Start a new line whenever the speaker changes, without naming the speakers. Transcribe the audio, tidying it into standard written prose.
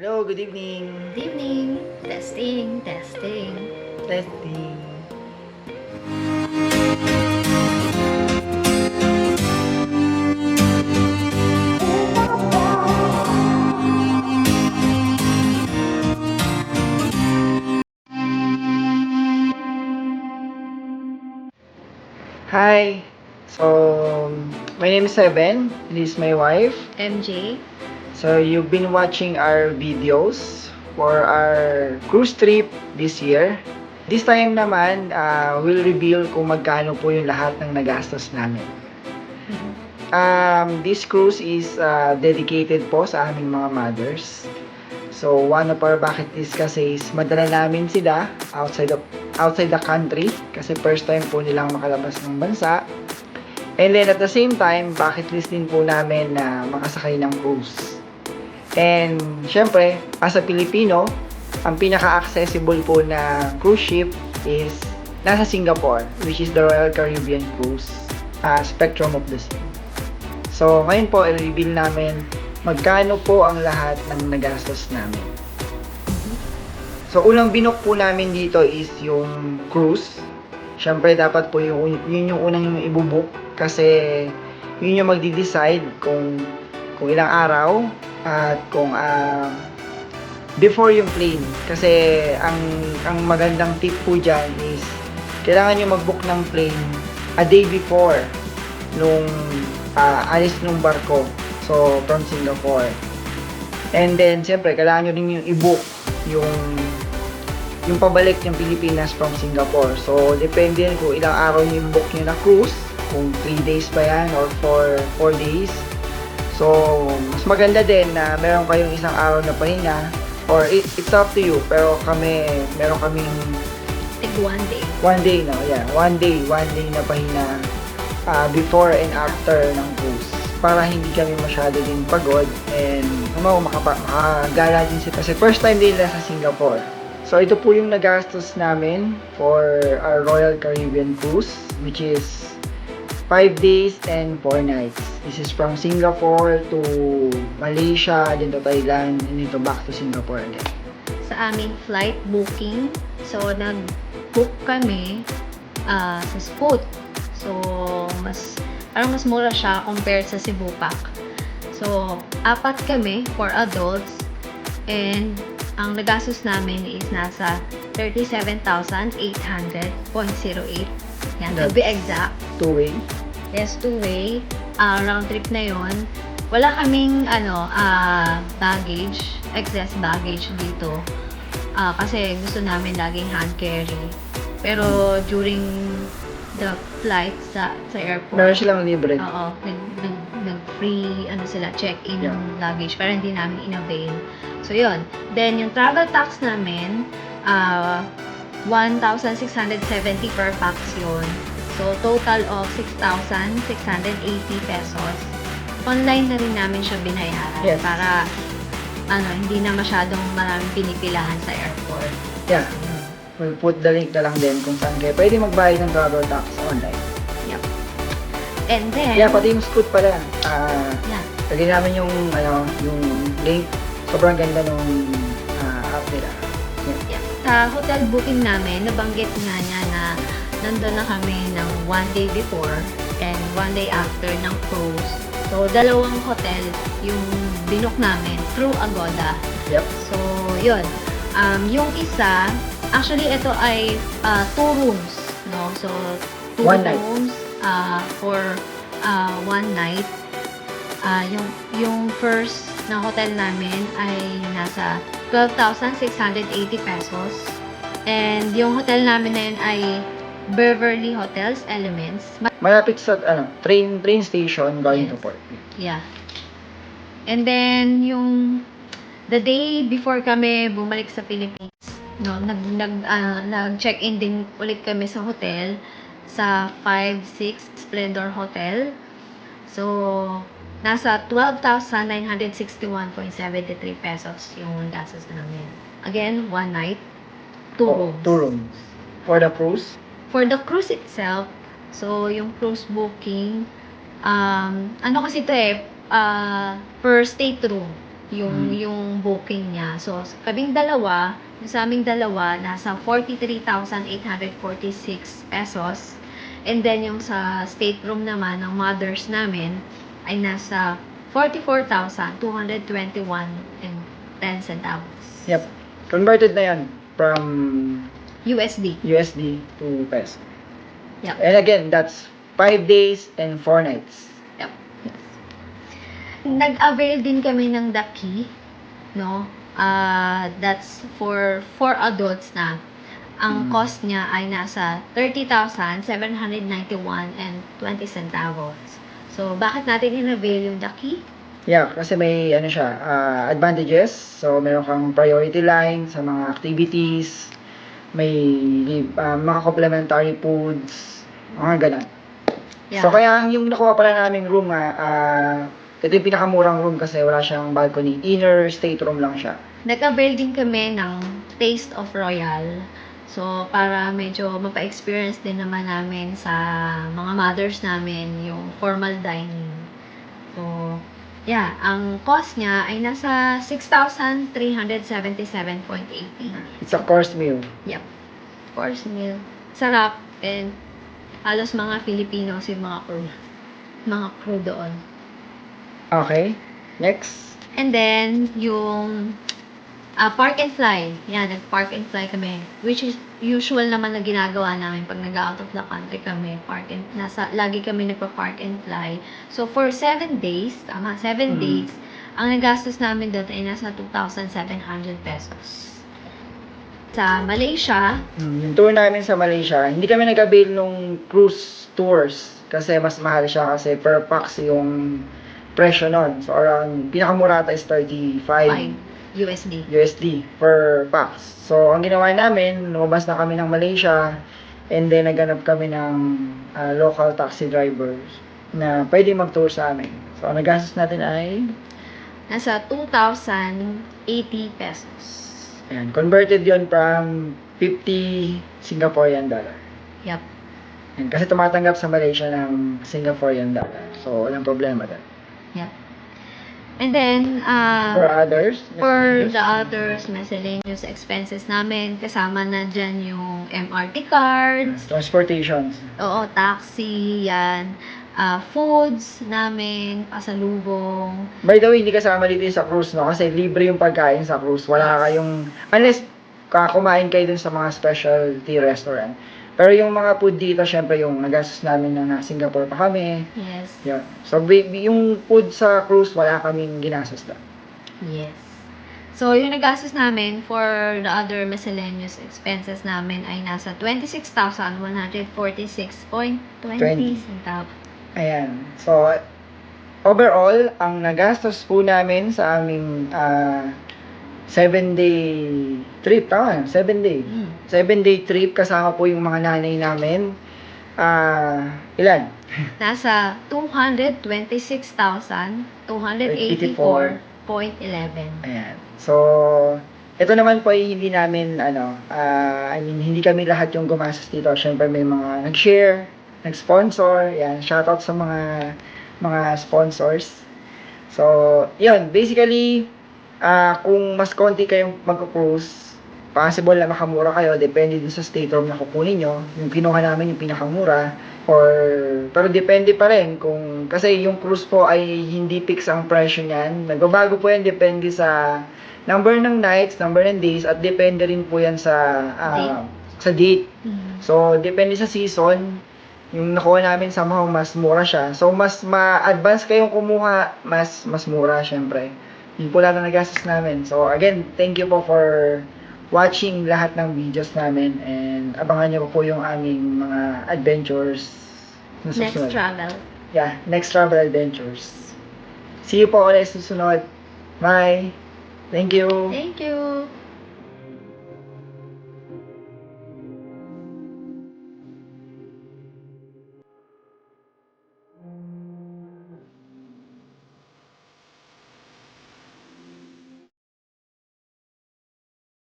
Hello, good evening.
Good evening. Testing, testing.
Testing. Hi. So, my name is Evan. This is my wife.
MJ.
So, you've been watching our videos for our cruise trip this year. This time naman, we'll reveal kung magkano po yung lahat ng nagastos namin. This cruise is dedicated po sa aming mga mothers. So, one of our bucket list kasi is madala namin sila outside the country kasi first time po nilang makalabas ng bansa. And then at the same time, bucket list din po namin na makasakay ng cruise. And syempre, as a Pilipino, ang pinaka-accessible po na cruise ship is nasa Singapore, which is the Royal Caribbean Cruise, Spectrum of the Sea. So, ngayon po, i-reveal namin magkano po ang lahat ng nagastos namin. So, unang binook po namin dito is yung cruise. Siyempre, dapat po yun yung unang yung ibubuk kasi yun yung magdi-decide kung ilang araw at kung before yung plane. Kasi ang magandang tip po dyan is kailangan nyo mag-book ng plane a day before nung alis nung barko. So, from Singapore. And then, siyempre, kailangan nyo rin yung i-book yung pabalik ng Pilipinas from Singapore. So, depende kung ilang araw yung book nyo na cruise. Kung 3 days ba yan or 4 days. So, mas maganda din na meron kayong isang araw na pahinga. Or it's up to you. Pero meron kaming
Take 1 day.
1 day, no? Yeah, 1 day na pahinga before and after ng cruise para hindi kami masyado din pagod and makagala din sila kasi first time din nila sa Singapore. So ito po yung nagastos namin for our Royal Caribbean Cruise which is 5 days and 4 nights. This is from Singapore to Malaysia, then to Thailand, and then to back to Singapore again.
Sa aming flight booking, so nag-book kami sa Scoot. So, parang mas mura siya compared sa Cebu Pack. So, 4 kami for adults and ang nagastos namin is nasa 37,800.08. Yan, to be exact.
Two-way.
Yes, two-way. Round trip na yon. Wala kaming baggage, excess baggage dito. Kasi gusto namin laging hand carry. Pero during the flight sa airport,
Meron silang libre.
oo, nag-free sila check-in ng luggage pero hindi namin in-avail. So yun. Then yung travel tax namin 1,670 per pax yun. So total of 6,680 pesos. Online na rin namin siya binayaran para hindi na masyadong maraming pinipilahan sa airport.
Yeah. We'll put the link na lang din kung saan kayo pwede magbayad ng travel tax online.
Yep. And then,
Yeah, pati yung Scoot pala.
yeah.
Lagyan namin yung link. Sobrang ganda nung app nila.
Yeah. Sa hotel booking namin, nabanggit nga niya na nandun na kami ng 1 day before and 1 day after ng cruise. So, dalawang hotel yung binook namin through Agoda.
Yep.
So, yun. Yung isa, actually, ito ay 2 rooms, no? So, 2
One night.
rooms for 1 night. Yung first na hotel namin ay nasa 12,680 pesos. And yung hotel namin na yun ay Beverly Hotels Elements.
Malapit sa train station going to port.
Yeah. And then the day before kami bumalik sa Philippines, no, nag-check-in din ulit kami sa hotel sa 5-6 Splendor Hotel. So, nasa 12,961.73 pesos yung gastos namin. Again, 1 night, 2 rooms.
2 rooms. For the cruise?
For the cruise itself, so yung cruise booking, kasi ito per state room. yung booking niya. So, kaming dalawa, yung sa aming dalawa, nasa 43,846 pesos. And then, yung sa stateroom naman ng mothers namin, ay nasa 44,221 and 10 centavos.
Yep. Converted na yan from
USD.
USD to peso.
Yep.
And again, that's 5 days and 4 nights.
Yep. Yes. Nag-avail din kami ng the key, no? That's for 4 adults na. Ang cost niya ay nasa 30,791 and 20 centavos. So, bakit natin in-avail yung the key?
Yeah, kasi may ano siya, advantages. So, meron kang priority line sa mga activities, may mga complementary foods, mga ganun.
Yeah.
So, kaya yung nakuha pala naming room ito yung pinakamurang room kasi wala siyang balcony. Inner stateroom lang siya.
Nag-avail din kami ng Taste of Royal. So, para medyo mapa-experience din naman namin sa mga mothers namin yung formal dining. So, yeah, ang cost niya ay nasa 6,377.80.
It's a course meal.
Yep. Course meal. Sarap. And halos mga Filipinos yung mga crew doon.
Okay. Next.
And then, yung park and fly. Yan, nag-park and fly kami. Which is usual naman na ginagawa namin pag nag-out of the country kami. Lagi kami nagpa-park and fly. So, for 7 days, 7 days, ang nagastos namin doon ay nasa 2,700 pesos. Sa Malaysia,
Yung tour namin sa Malaysia, hindi kami nag-avail nung cruise tours kasi mas mahal siya kasi per pax yung presyo nun. So, around, pinakamura ata is 35 USD per pax. So, ang ginawa namin, lumabas na kami ng Malaysia and then naghanap kami ng local taxi drivers na pwede mag-tour sa amin. So, ang nagastos natin ay
nasa 2,080 pesos.
ayan, converted yon from 50 Singaporean dollar.
Yep.
Ayan, kasi tumatanggap sa Malaysia ng Singaporean dollar. So, walang problema doon.
Yep. And then,
For others,
for the others, miscellaneous expenses namin, kasama na dyan yung MRT cards,
transportations.
oo, taxi, yan, foods namin, pasalubong,
By the way, hindi kasama dito yung sa cruise, no? Kasi libre yung pagkain sa cruise. Wala kayong, unless kumain kayo dun sa mga specialty restaurant. Pero yung mga food dito, syempre yung nagastos namin na Singapore pa kami.
yes,
Yun. So, yung food sa cruise, wala kaming ginastos doon.
yes. So, yung nagastos namin for the other miscellaneous expenses namin ay nasa 26,146.20 centavos.
Ayan. So, overall, ang nagastos po namin sa aming 7-day trip, tama? 7-day. 7-day trip, kasama po yung mga nanay namin. Ilan?
Nasa 226,284.11.
Ayan. So, ito naman po ay hindi namin, hindi kami lahat yung gumastos dito. Siyempre may mga nag-share, nag-sponsor. Ayan, shoutout sa mga sponsors. So, yun, basically, kung mas konti kayong mag-cruise, possible na makamura kayo, depende din sa stateroom na kukunin nyo. Yung kinuha namin yung pinakamura, pero depende pa rin kasi yung cruise po ay hindi fix ang presyo niyan. Nagbabago po yan, depende sa number ng nights, number ng days, at depende rin po yan sa date. So, depende sa season. Yung nakuha namin somehow mas mura siya. So, mas ma-advance kayong kumuha, mas mura syempre. Yun po lahat na nagastos namin. So, again, thank you po for watching lahat ng videos namin and abangan niyo po yung aming mga adventures na
Next
susunod.
travel.
Yeah, next travel adventures. See you po ulit sa susunod. Bye! Thank you!
Thank you!